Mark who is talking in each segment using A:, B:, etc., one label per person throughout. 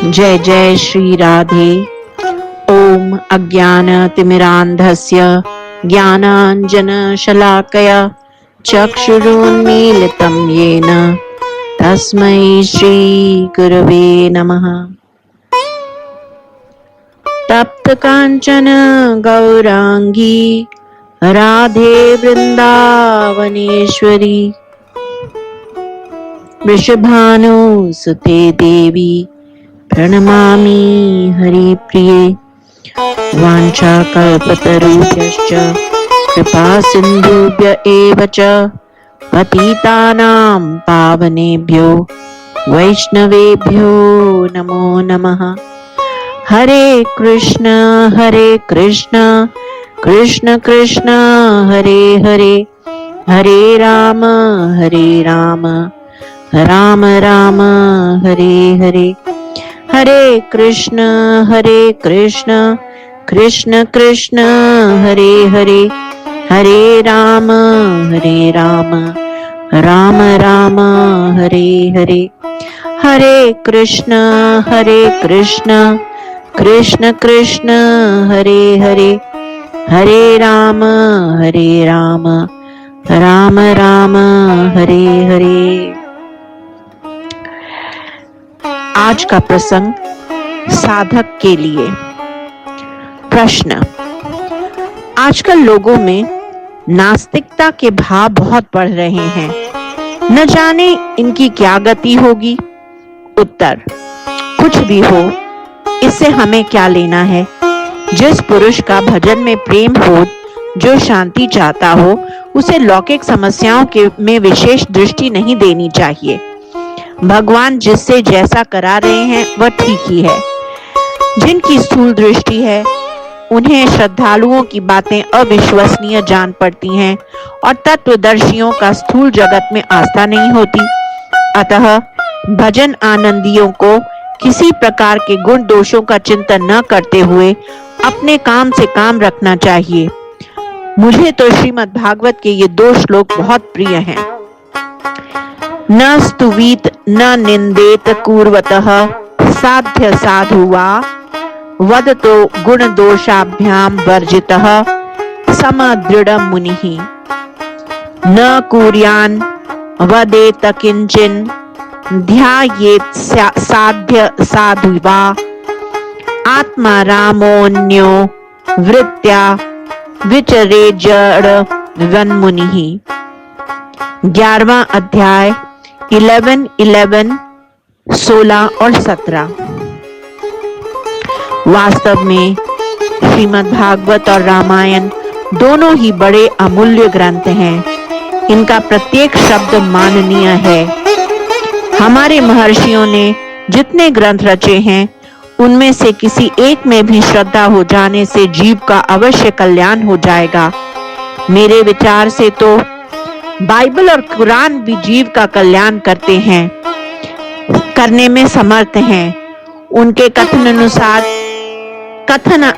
A: जय जय श्री राधे। ओम अज्ञानतिमिरान्धस्य ज्ञानाञ्जनशलाकया चक्षुरुन्मीलितं येन तस्मै श्रीगुरवे नमः। तप्तकाञ्चन गौरांगी राधे वृन्दावनेश्वरी वृषभानुसुते देवी प्रणमामि हरिप्रिये। वाञ्छाकल्पतरुभ्यश्च कृपासिन्धुभ्य एव च पतितानां पावनेभ्यो वैष्णवेभ्यो नमो नमः। हरे कृष्ण कृष्ण कृष्ण हरे हरे, हरे राम राम राम हरे हरे। हरे कृष्ण कृष्ण कृष्ण हरे हरे, हरे राम राम राम हरे हरे। हरे कृष्ण कृष्ण कृष्ण हरे हरे, हरे राम राम राम हरे हरे। आज का प्रसंग साधक के लिए। प्रश्न: आजकल लोगों में नास्तिकता के भाव बहुत बढ़ रहे हैं, न जाने इनकी क्या गति होगी। उत्तर: कुछ भी हो, इससे हमें क्या लेना है। जिस पुरुष का भजन में प्रेम हो, जो शांति चाहता हो, उसे लौकिक समस्याओं में विशेष दृष्टि नहीं देनी चाहिए। भगवान जिससे जैसा करा रहे हैं वह ठीक ही है। जिनकी स्थूल दृष्टि है, उन्हें श्रद्धालुओं की बातें अविश्वसनीय जान पड़ती हैं और तत्वदर्शियों का स्थूल जगत में आस्था नहीं होती। अतः भजन आनंदियों को किसी प्रकार के गुण दोषों का चिंतन न करते हुए अपने काम से काम रखना चाहिए। मुझे तो श्रीमद् भागवत के ये 2 श्लोक बहुत प्रिय हैं। न स्तुवीत न निंदेत कुर्वतः साध्य साधु वा वदतो गुण दोषाभ्याम वर्जितः समदृढ़ मुनिः। न कुर्यान् वदेत किंचिन ध्यायेत साध्य साधु वा आत्मा रामोऽन्यो वृत्त्या विचरे जड़ वन्मुनिः। 11वां अध्याय 11, 16 और 17। वास्तव में श्रीमद् भागवत और रामायण दोनों ही बड़े अमूल्य ग्रंथ हैं। इनका प्रत्येक शब्द माननीय है। हमारे महर्षियों ने जितने ग्रंथ रचे हैं, उनमें से किसी एक में भी श्रद्धा हो जाने से जीव का अवश्य कल्याण हो जाएगा। मेरे विचार से तो बाइबल और कुरान भी जीव का कल्याण करने में समर्थ हैं। उनके कथन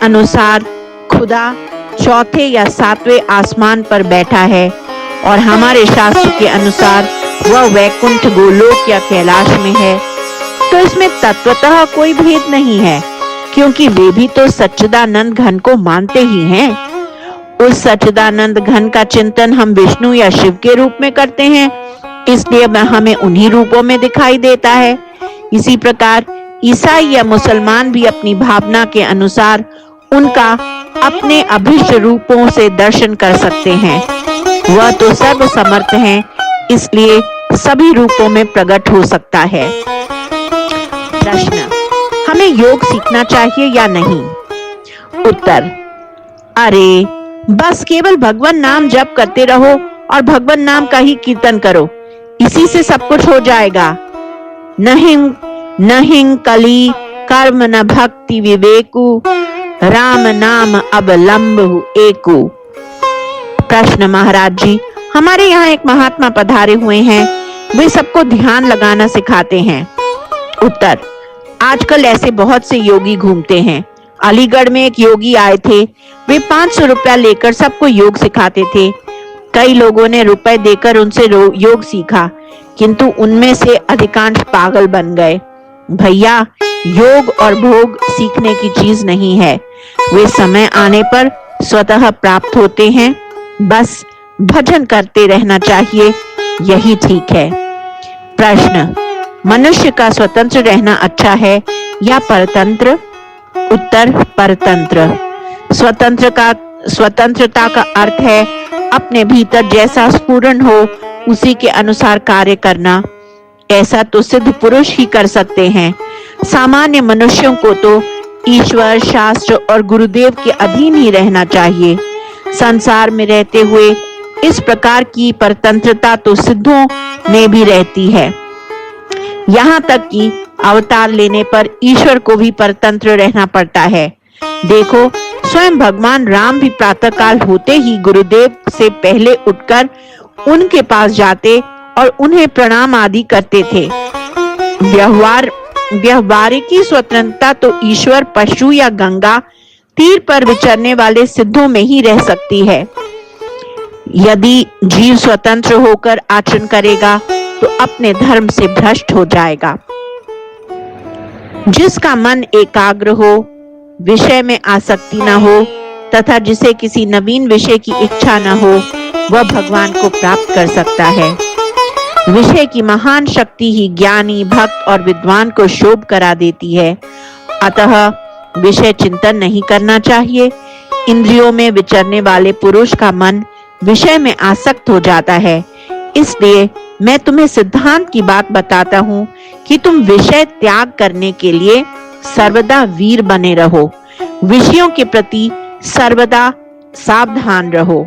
A: अनुसार खुदा 4थे या 7वें आसमान पर बैठा है और हमारे शास्त्र के अनुसार वह वैकुंठ गोलोक या कैलाश में है। तो इसमें तत्वतः कोई भेद नहीं है, क्योंकि वे भी तो सच्चिदानंद घन को मानते ही हैं। उस सच्चिदानंद घन का चिंतन हम विष्णु या शिव के रूप में करते हैं, इसलिए हमें उन्हीं रूपों में दिखाई देता है। इसी प्रकार ईसाई या मुसलमान भी अपनी भावना के अनुसार उनका अपने अभिष्ट रूपों से दर्शन कर सकते हैं। वह तो सर्व समर्थ हैं, इसलिए सभी रूपों में प्रकट हो सकता है। प्रश्न: हमें योग सीखना चाहिए या नहीं? उत्तर: अरे बस केवल भगवान नाम जप करते रहो और भगवान नाम का ही कीर्तन करो, इसी से सब कुछ हो जाएगा। नहीं कली कर्म न भक्ति विवेकु राम नाम अवलंबु एकु। प्रश्न: महाराज जी, हमारे यहाँ एक महात्मा पधारे हुए हैं, वे सबको ध्यान लगाना सिखाते हैं। उत्तर: आजकल ऐसे बहुत से योगी घूमते हैं। अलीगढ़ में एक योगी आए थे, वे 500 रुपया लेकर सबको योग सिखाते थे। कई लोगों ने रुपए देकर उनसे योग सीखा, किंतु उनमें से अधिकांश पागल बन गए। भैया, योग और भोग सीखने की चीज नहीं है, वे समय आने पर स्वतः प्राप्त होते हैं। बस भजन करते रहना चाहिए, यही ठीक है। प्रश्न, मनुष्य का स्वतंत्र रहना अच्छा है या परतंत्र? उत्तर, परतंत्र। स्वतंत्रता का अर्थ है अपने भीतर जैसा स्फुरण हो उसी के अनुसार कार्य करना। ऐसा तो सिद्ध पुरुष ही कर सकते हैं। सामान्य मनुष्यों को तो ईश्वर, शास्त्र और गुरुदेव के अधीन ही रहना चाहिए। संसार में रहते हुए इस प्रकार की परतंत्रता तो सिद्धों में भी रहती है। यहाँ तक कि अवतार लेने पर ईश्वर को भी परतंत्र रहना पड़ता है। देखो, स्वयं भगवान राम भी प्रातःकाल होते ही गुरुदेव से पहले उठकर उनके पास जाते और उन्हें प्रणाम आदि करते थे। व्यवहारिकी स्वतंत्रता तो ईश्वर, पशु या गंगा तीर पर विचरने वाले सिद्धों में ही रह सकती है। यदि जीव स्वतंत्र होकर आचरण करेगा तो अपने धर्म से भ्रष्ट हो जाएगा। जिसका मन एकाग्र हो, विषय में आसक्ति न हो तथा जिसे किसी नवीन विषय की इच्छा न हो, वह भगवान को प्राप्त कर सकता है। विषय की महान शक्ति ही ज्ञानी, भक्त और विद्वान को शोभ करा देती है। अतः विषय चिंतन नहीं करना चाहिए। इंद्रियों में विचरने वाले पुरुष का मन विषय में आसक्त हो जाता है। इसलिए मैं तुम्हें सिद्धांत की बात बताता हूँ कि तुम विषय त्याग करने के लिए सर्वदा वीर बने रहो। विषयों के प्रति सर्वदा सावधान रहो।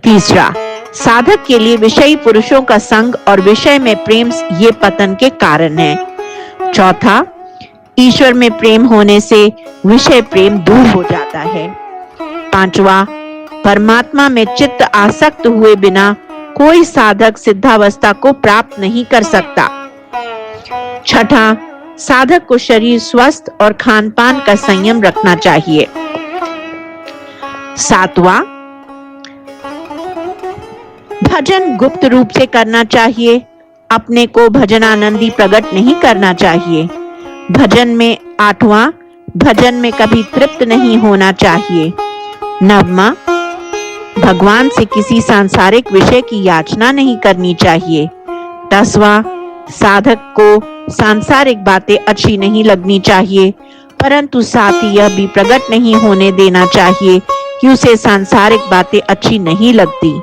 A: तीसरा, साधक के लिए विषयी पुरुषों का संग और विषय में प्रेम ये पतन के कारण है। चौथा, ईश्वर में प्रेम होने से विषय प्रेम दूर हो जाता है। पांचवा, परमात्मा में चित्त आसक्त हुए बिना कोई साधक सिद्धावस्था को प्राप्त नहीं कर सकता। छठा, साधक को शरीर स्वस्थ और खान पान का संयम रखना चाहिए। सातवां, भजन गुप्त रूप से करना चाहिए। अपने को भजनानंदी प्रकट नहीं करना चाहिए। भजन में आठवां, भजन में कभी तृप्त नहीं होना चाहिए। नववां, भगवान से किसी सांसारिक विषय की याचना नहीं करनी चाहिए। 10वां, साधक को सांसारिक बातें अच्छी नहीं लगनी चाहिए, परंतु साथ ही यह भी प्रकट नहीं होने देना चाहिए कि उसे सांसारिक बातें अच्छी नहीं लगती।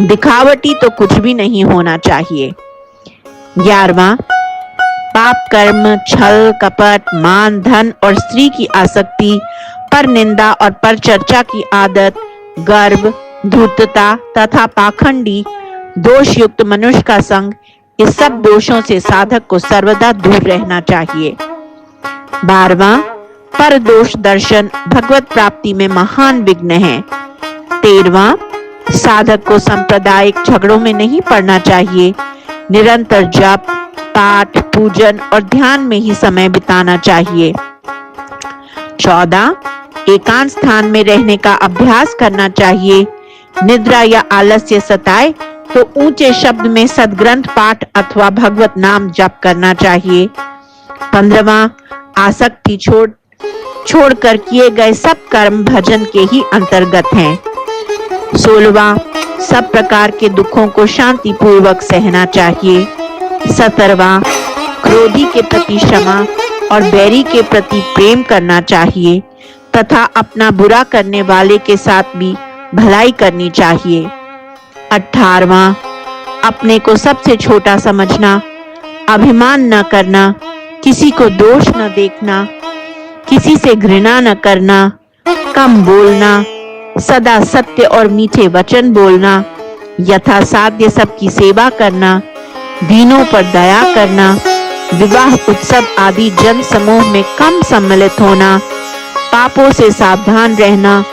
A: दिखावटी तो कुछ भी नहीं होना चाहिए। 11वां, पाप कर्म, छल, कपट, मान, धन और स्त्री की आसक्ति, पर निंदा और पर चर्चा की आदत, गर्व, धूर्तता तथा पाखंडी दोष युक्त मनुष्य का संग, इस सब दोषों से साधक को सर्वदा दूर रहना चाहिए। 12वां, पर दोष दर्शन भगवत प्राप्ति में महान विघ्न है। 13वां, साधक को सांप्रदायिक झगड़ों में नहीं पड़ना चाहिए। निरंतर जप, पाठ, पूजन और ध्यान में ही समय बिताना चाहिए। 14, एकांत स्थान में रहने का अभ्यास करना चाहिए। निद्रा या आलस्य सताए तो ऊंचे शब्द में सद्ग्रंथ पाठ अथवा भगवत नाम जप करना चाहिए। 15वां, आसक्ति छोड़कर किए गए सब कर्म भजन के ही अंतर्गत हैं। 16वां, सब प्रकार के दुखों को शांति पूर्वक सहना चाहिए। 17वां, क्रोधी के प्रति क्षमा और बैरी के प्रति प्रेम करना चाहिए तथा अपना बुरा करने वाले के साथ भी भलाई करनी चाहिए। 18वां, अपने को सबसे छोटा समझना, अभिमान न करना, किसी को दोष न देखना, किसी से घृणा न करना, कम बोलना, सदा सत्य और मीठे वचन बोलना, यथासाध्य सबकी सेवा करना, दीनों पर दया करना, विवाह उत्सव आदि जन समूह में कम सम्मिलित होना, पापों से सावधान रहना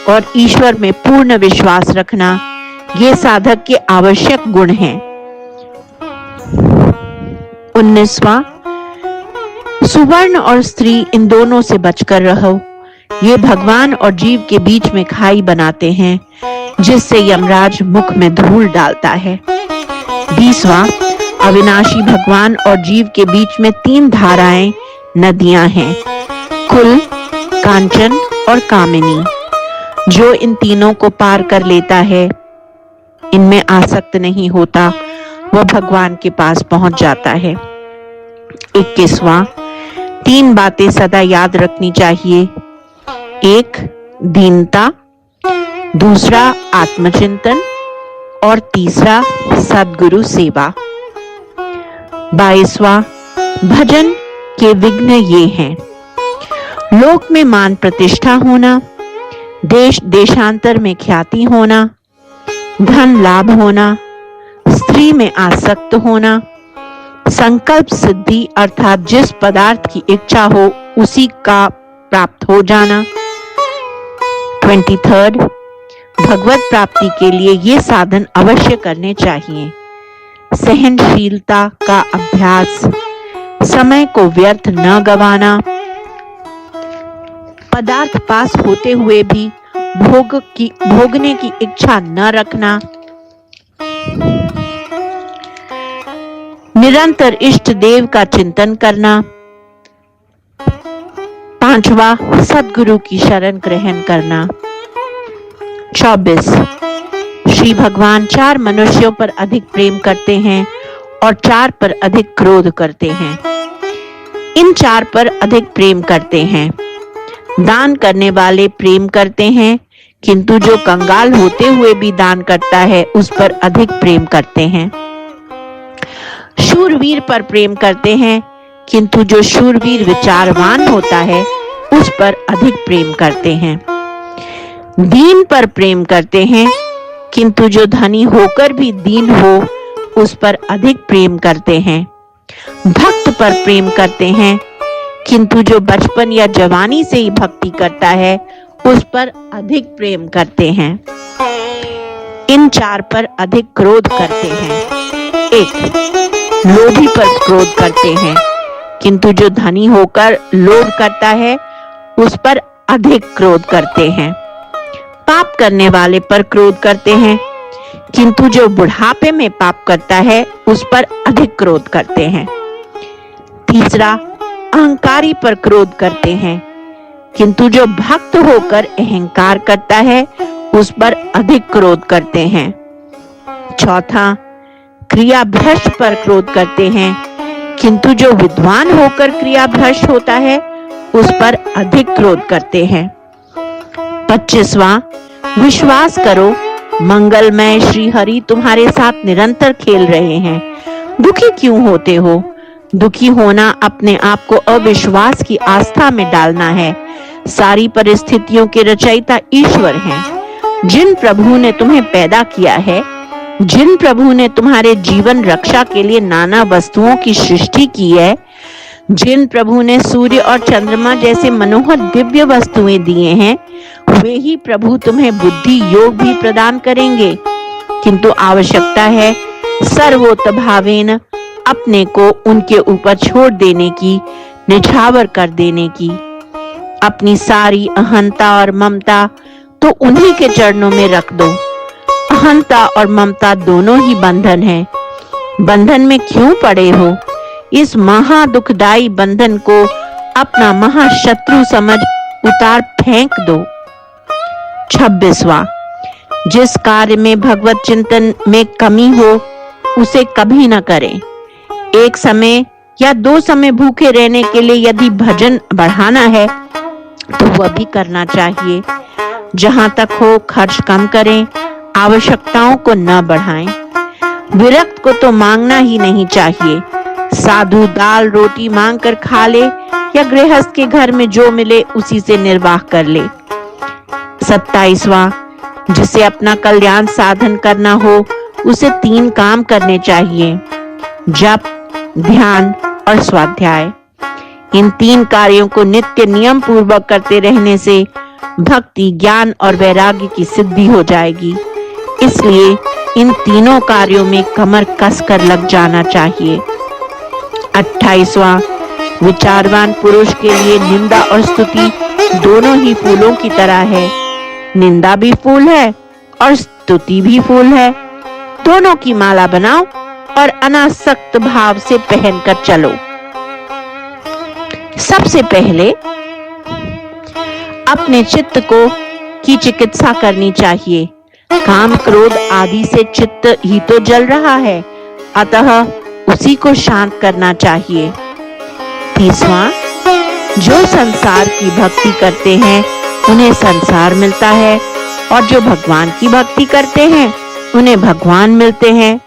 A: और ईश्वर में पूर्ण विश्वास रखना, ये साधक के आवश्यक गुण हैं। 19वां, सुवर्ण और स्त्री इन दोनों से बचकर रहो। ये भगवान और जीव के बीच में खाई बनाते हैं, जिससे यमराज मुख में धूल डालता है। 20वां, अविनाशी भगवान और जीव के बीच में 3 धाराएं नदियां हैं, कुल, कांचन और कामिनी। जो इन तीनों को पार कर लेता है, इनमें आसक्त नहीं होता, वह भगवान के पास पहुंच जाता है। 21वां, 3 बातें सदा याद रखनी चाहिए। 1, दीनता, दूसरा आत्मचिंतन और तीसरा सद्गुरु सेवा। 22वां, भजन के विघ्न ये हैं: लोक में मान प्रतिष्ठा होना, देश देशांतर में ख्याति होना, धन लाभ होना, स्त्री में आसक्त होना, संकल्प सिद्धि अर्थात जिस पदार्थ की इच्छा हो उसी का प्राप्त हो जाना। 23, भगवत प्राप्ति के लिए ये साधन अवश्य करने चाहिए: सहनशीलता का अभ्यास, समय को व्यर्थ न गवाना, पदार्थ पास होते हुए भी भोगने की इच्छा न रखना, निरंतर इष्ट देव का चिंतन करना। 5वां, सद्गुरु की शरण ग्रहण करना। 24, श्री भगवान 4 मनुष्यों पर अधिक प्रेम करते हैं और 4 पर अधिक क्रोध करते हैं। इन 4 पर अधिक प्रेम करते हैं। दान करने वाले प्रेम करते हैं, किंतु जो कंगाल होते हुए भी दान करता है उस पर अधिक प्रेम करते हैं। शूरवीर पर प्रेम करते हैं, किंतु जो शूरवीर विचारवान होता है उस पर अधिक प्रेम करते हैं। दीन पर प्रेम करते हैं, किंतु जो धनी होकर भी दीन हो उस पर अधिक प्रेम करते हैं। भक्त पर प्रेम करते हैं, किंतु जो बचपन या जवानी से ही भक्ति करता है उस पर अधिक प्रेम करते हैं। इन 4 पर अधिक क्रोध करते हैं। 1, लोभी पर क्रोध करते हैं, किंतु जो धनी होकर लोभ करता है उस पर अधिक क्रोध करते हैं। पाप करने वाले पर क्रोध करते हैं, किंतु जो बुढ़ापे में पाप करता है उस पर अधिक क्रोध करते हैं। 3, अहंकारी पर क्रोध करते हैं, किंतु जो भक्त होकर अहंकार करता है उस पर अधिक क्रोध करते हैं। 4, क्रिया भ्रष्ट पर क्रोध करते हैं, किंतु जो विद्वान होकर क्रिया भ्रष्ट होता है उस पर अधिक क्रोध करते हैं। 25वां, विश्वास करो मंगलमय श्री हरि तुम्हारे साथ निरंतर खेल रहे हैं। दुखी क्यों होते हो? दुखी होना अपने आप को अविश्वास की आस्था में डालना है। सारी परिस्थितियों के रचयिता ईश्वर हैं। जिन प्रभु ने तुम्हें पैदा किया है, जिन प्रभु ने तुम्हारे जीवन रक्षा के लिए नाना वस्तुओं की सृष्टि की है, जिन प्रभु ने सूर्य और चंद्रमा जैसे मनोहर दिव्य वस्तुएं दिए हैं, वे ही प्रभु तुम्हें बुद्धि योग भी प्रदान करेंगे। किंतु आवश्यकता है सर्वोतभावेन अपने को उनके ऊपर छोड़ देने की, निछावर कर देने की। अपनी सारी अहंता और ममता तो उन्हीं के चरणों में रख दो। अहंता और ममता दोनों ही बंधन है। बंधन में क्यों पड़े हो? इस महा दुखदाई बंधन को अपना महाशत्रु समझ उतार फेंक दो। 26वां, जिस कार्य में भगवत चिंतन में कमी हो उसे कभी न करें। एक समय या 2 समय भूखे रहने के लिए यदि भजन बढ़ाना है तो वह भी करना चाहिए। जहां तक हो खर्च कम करें, आवश्यकताओं को न बढ़ाएं। विरक्त को तो मांगना ही नहीं चाहिए। साधु दाल रोटी मांग कर खा ले या गृहस्थ के घर में जो मिले उसी से निर्वाह कर ले। 27वां, जिसे अपना कल्याण साधन करना हो उसे 3 काम करने चाहिए: जप, ध्यान और स्वाध्याय। इन 3 कार्यों को नित्य नियम पूर्वक करते रहने से भक्ति, ज्ञान और वैराग्य की सिद्धि हो जाएगी। इसलिए इन तीनों कार्यों में कमर कसकर लग जाना चाहिए। 28वां, विचारवान पुरुष के लिए निंदा और स्तुति दोनों ही फूलों की तरह है। निंदा भी फूल है और स्तुति भी फूल है। दोनों की माला बनाओ और अनासक्त भाव से पहनकर चलो। सबसे पहले अपने चित्त की चिकित्सा करनी चाहिए। काम क्रोध आदि से चित्त ही तो जल रहा है, अतः उसी को शांत करना चाहिए। तीसवां, जो संसार की भक्ति करते हैं उन्हें संसार मिलता है, और जो भगवान की भक्ति करते हैं उन्हें भगवान मिलते हैं।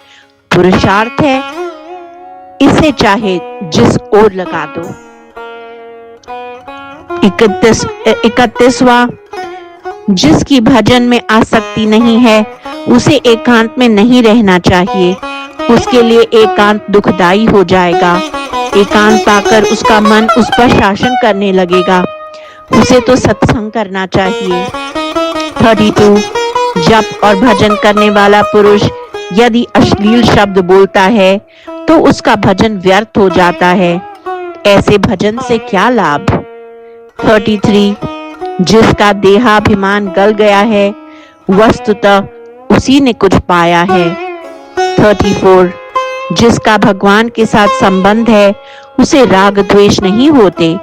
A: पुरुषार्थ है, इसे चाहे जिस ओर लगा दो। 31वां, जिसकी भजन में आसक्ति नहीं है उसे एकांत में नहीं रहना चाहिए। उसके लिए एकांत दुखदाई हो जाएगा। एकांत पाकर उसका मन उस पर शासन करने लगेगा। उसे तो सत्संग करना चाहिए। 32, जप और भजन करने वाला पुरुष यदि अश्लील शब्द बोलता है तो उसका भजन व्यर्थ हो जाता है। ऐसे भजन से क्या लाभ। 33, जिसका देहाभिमान गल गया है वस्तुतः उसी ने कुछ पाया है। 34, जिसका भगवान के साथ संबंध है उसे राग द्वेष नहीं होते।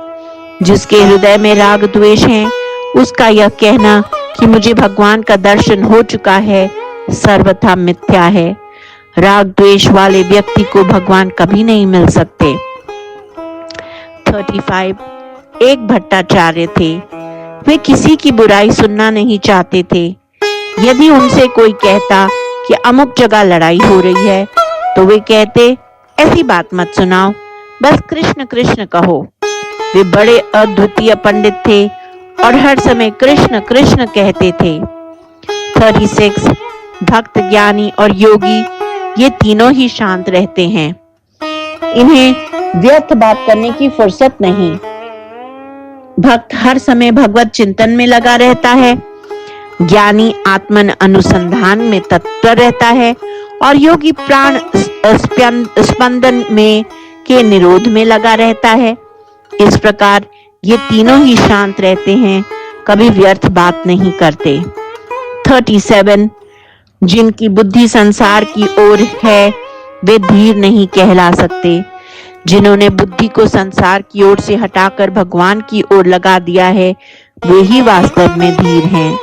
A: जिसके हृदय में राग द्वेष है उसका यह कहना कि मुझे भगवान का दर्शन हो चुका है सर्वथा मिथ्या है। राग द्वेष वाले व्यक्ति को भगवान कभी नहीं मिल सकते। 35, एक भट्टाचार्य थे। वे किसी की बुराई सुनना नहीं चाहते थे। यदि उनसे कोई कहता कि अमुक जगह लड़ाई हो रही है तो वे कहते, ऐसी बात मत सुनाओ, बस कृष्ण कृष्ण कहो। वे बड़े अद्वितीय पंडित थे और हर समय कृष्ण कृष्ण कहते थे। 36, भक्त, ज्ञानी और योगी ये तीनों ही शांत रहते हैं। इन्हें व्यर्थ बात करने की फुर्सत नहीं। भक्त हर समय भगवत चिंतन में लगा रहता है। ज्ञानी आत्मन अनुसंधान में तत्पर रहता है और योगी प्राण स्पंदन में के निरोध में लगा रहता है। इस प्रकार ये तीनों ही शांत रहते हैं, कभी व्यर्थ बात नहीं करते। 37, जिनकी बुद्धि संसार की ओर है वे धीर नहीं कहला सकते। जिन्होंने बुद्धि को संसार की ओर से हटाकर भगवान की ओर लगा दिया है वे ही वास्तव में धीर हैं।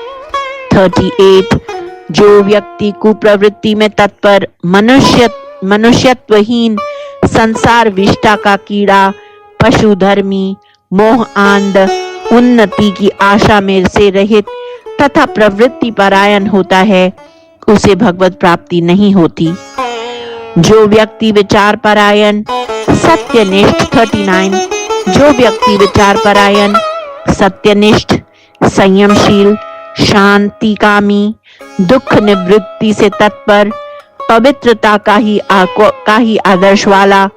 A: 38, जो व्यक्ति कुप्रवृत्ति में तत्पर, मनुष्यत्वहीन, संसार विष्टा का कीड़ा, पशु धर्मी, मोह आंध, उन्नति की आशा में से रहित तथा प्रवृत्ति परायण होता है उसे भगवत प्राप्ति नहीं होती। जो व्यक्ति विचार परायण, सत्यनिष्ठ 39, जो व्यक्ति विचार परायण, सत्यनिष्ठ, संयमशील, शांतिकामी, दुख निवृत्ति से तत्पर, पवित्रता का ही आदर्श वाला,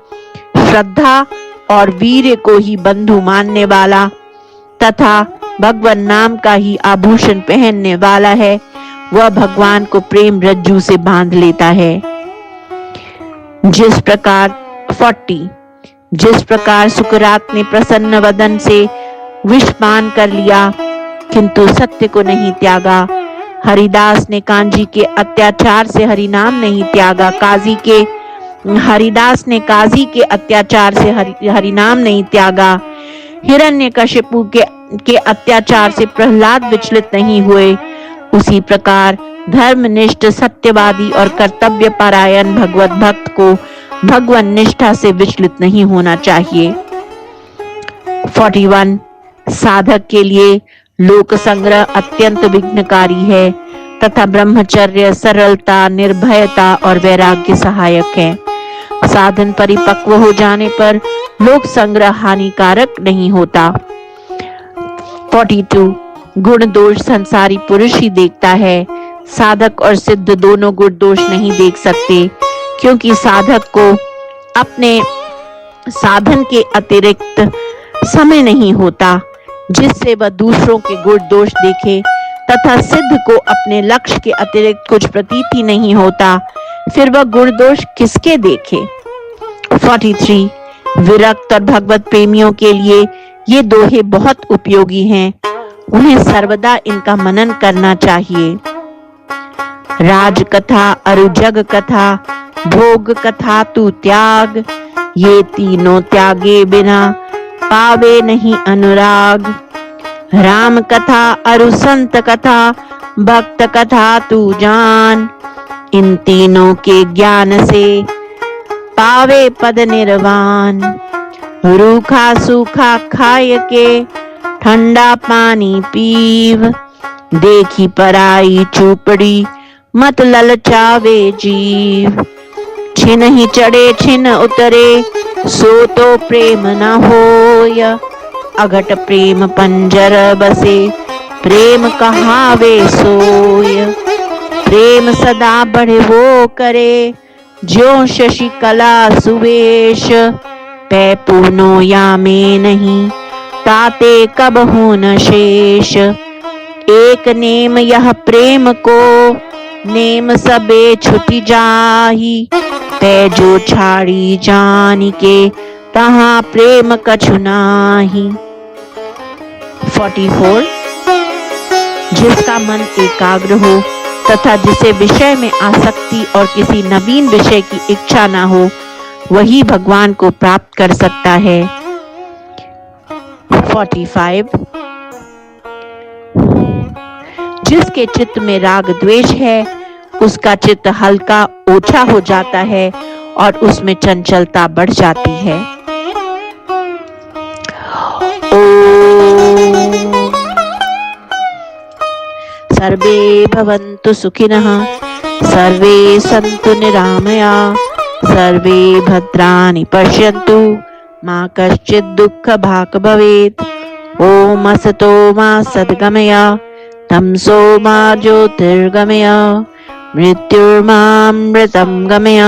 A: श्रद्धा और वीर्य को ही बंधु मानने वाला तथा भगवान नाम का ही आभूषण पहनने वाला है, वह भगवान को प्रेम रज्जू से बांध लेता है। जिस प्रकार सुकरात ने प्रसन्न वदन से विषपान कर लिया किंतु सत्य को नहीं त्यागा, हरिदास ने कांजी के अत्याचार से हरिनाम नहीं त्यागा, हरिदास ने काजी के अत्याचार से हरिनाम नहीं त्यागा, हिरण्यकशिपु के अत्याचार से प्रहलाद विचलित नहीं हुए, उसी प्रकार धर्मनिष्ठ, सत्यवादी और कर्तव्य परायण भगवत भक्त को भगवान निष्ठा से विचलित नहीं होना चाहिए। 41, साधक के लिए लोक संग्रह अत्यंत विघ्नकारी है तथा ब्रह्मचर्य, सरलता, निर्भयता और वैराग्य सहायक है। साधन परिपक्व हो जाने पर लोक संग्रह हानिकारक नहीं होता। 42, गुण दोष संसारी पुरुष ही देखता है, साधक और सिद्ध दोनों गुण दोष नहीं देख सकते, क्योंकि साधक को अपने साधन के अतिरिक्त समय नहीं होता जिससे वह दूसरों के गुण दोष देखे, तथा सिद्ध को अपने लक्ष्य के अतिरिक्त कुछ प्रतीति नहीं होता, फिर वह गुण दोष किसके देखे। 43, विरक्त और भगवत प्रेमियों के लिए ये दोहे बहुत उपयोगी हैं, उन्हें सर्वदा इनका मनन करना चाहिए। राज कथा, अरुजग कथा, भोग कथा तू त्याग, ये तीनों त्यागे बिना पावे नहीं अनुराग। राम कथा अरु संत कथा भक्त कथा तू जान। इन तीनों के ज्ञान से पावे पद निर्वाण। रूखा सूखा खाय के ठंडा पानी पीव। देखी पराई चूपड़ी मत ललचावे जीव। छिन ही चढ़े छिन उतरे सो तो प्रेम न होय। अघट प्रेम पंजर बसे प्रेम कहावे सोय। प्रेम सदा बढ़े वो करे ज्यों शशि कला सुवेश। पै पूनो या में नहीं ताते कब हो न शेष। एक नेम यह प्रेम को नेम सबे छुटी जाही। पै जो छाड़ी जानी के तहाँ प्रेम कछु नाही। 44 जिसका मन एकाग्र हो तथा जिसे विषय में आसक्ति और किसी नवीन विषय की इच्छा ना हो वही भगवान को प्राप्त कर सकता है। 45 जिसके चित्त में राग द्वेष है उसका चित्त हल्का ओछा हो जाता है और उसमें चंचलता बढ़ जाती है। सर्वे भवन्तु सुखिनः सर्वे सन्तु निरामया सर्वे भद्राणि पश्यन्तु मा कश्चित् दुःखभाग् भवेत्। ॐ असतो मा सद्गमय तमसो मा ज्योतिर्गमय मृत्युर्मामृतं गमय।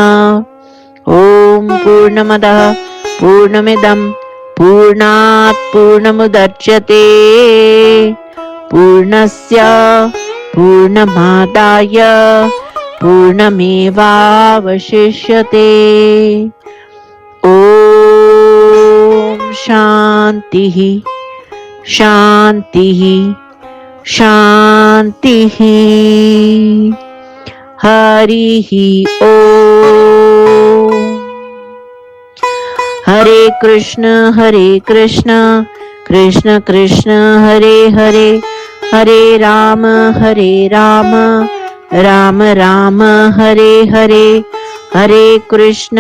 A: ॐ पूर्णमदः पूर्णमिदं पूर्णात् पूर्णमुदच्यते पूर्णस्य पूर्णमादाय पूर्णमेवावशिष्यते। ॐ शान्तिः शान्तिः शान्तिः। हरिः ॐ। हरे कृष्ण कृष्ण कृष्ण हरे हरे हरे राम राम राम हरे हरे। हरे कृष्ण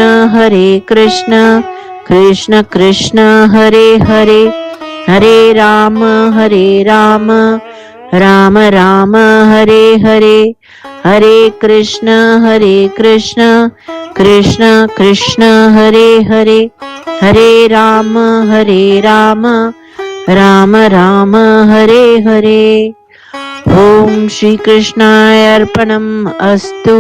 A: कृष्ण कृष्ण हरे हरे हरे राम राम राम हरे हरे। हरे कृष्ण कृष्ण कृष्ण हरे हरे हरे राम राम राम हरे हरे। ओम श्री कृष्णाय अर्पणम् अस्तु।